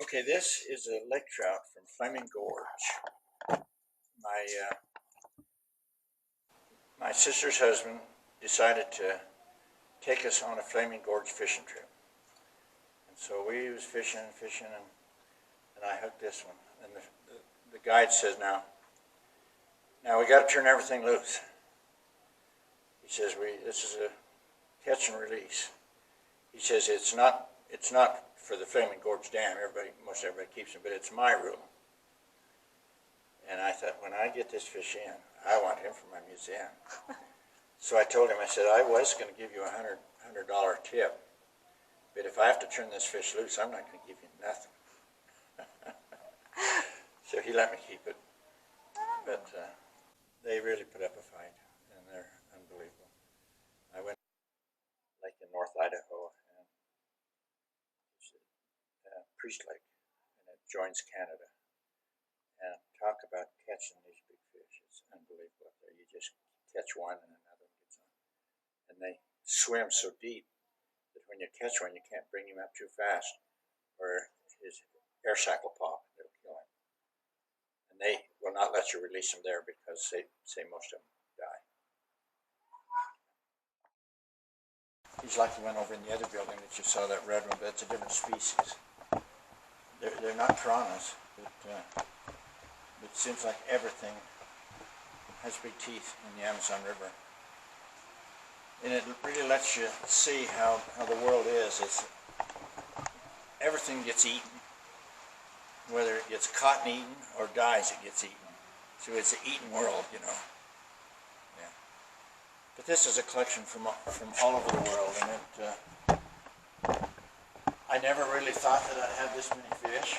Okay, this is a lake trout from Flaming Gorge. My sister's husband decided to take us on a Flaming Gorge fishing trip. And so we was fishing, and I hooked this one. And the guide says, now we got to turn everything loose. He says, this is a catch and release. He says, it's not for the Flaming Gorge Dam. Most everybody keeps them, but it's my rule. And I thought, when I get this fish in, I want him for my museum. So I told him, I said, I was going to give you $100 tip, but if I have to turn this fish loose, I'm not going to give you nothing. So he let me keep it. But they really put up a fight, and they're unbelievable. I went like in North Idaho, and it's Priest Lake, and it joins Canada. And talk about catching these big fish. It's unbelievable up there. You just catch one and another one gets on. And they swim so deep that when you catch one, you can't bring him up too fast or his air sac will pop. It'll kill him. And they will not let you release him there because they say most of them die. He's like the one over in the other building that you saw, that red one, but it's a different species. They're not piranhas, but it seems like everything has big teeth in the Amazon River. And it really lets you see how the world is. Everything gets eaten. Whether it gets caught and eaten or dies, it gets eaten. So it's an eaten world, you know. Yeah. But this is a collection from all over the world, and I never really thought that I'd have this many fish.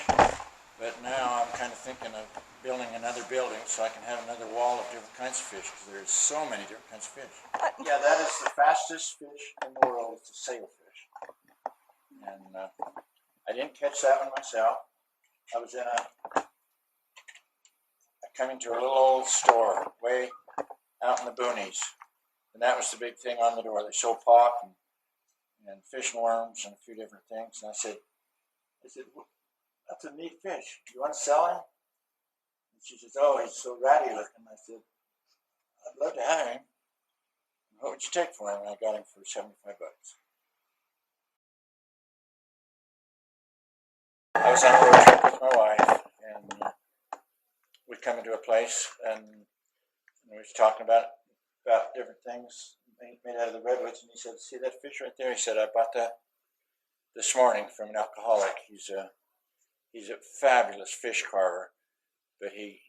But now I'm kind of thinking of building another building so I can have another wall of different kinds of fish, because there's so many different kinds of fish. Yeah, that is the fastest fish in the world. It's a sailfish. And I didn't catch that one myself. I was coming to a little old store way out in the boonies. And that was the big thing on the door. They sold pop and fish and worms and a few different things. And I said, that's a neat fish. You want to sell him? And she says, oh, he's so ratty looking. I said, I'd love to have him. What would you take for him? And I got him for $75. I was on a road trip with my wife, and we come into a place, and we was talking about different things made out of the redwoods, and he said, see that fish right there? He said, I bought that this morning from an alcoholic. He's a fabulous fish carver, but he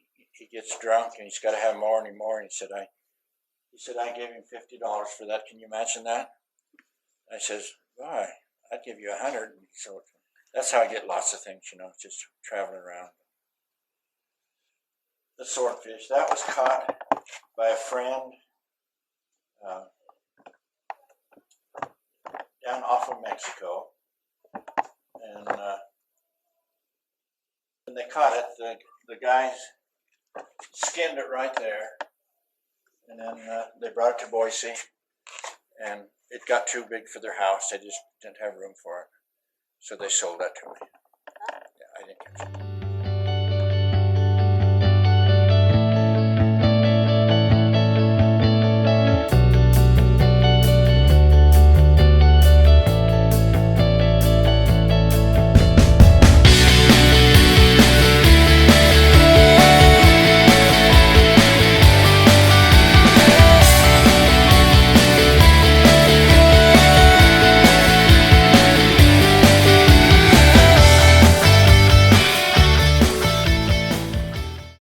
gets drunk and he's got to have more and more. And he said, I gave him $50 for that. Can you imagine that? I says, why? I'd give you $100. So that's how I get lots of things, you know, just traveling around. The swordfish, that was caught by a friend down off of Mexico, and when they caught it, the guys skinned it right there, and then they brought it to Boise, and it got too big for their house. They just didn't have room for it, so they sold that to me. Yeah, I didn't catch it.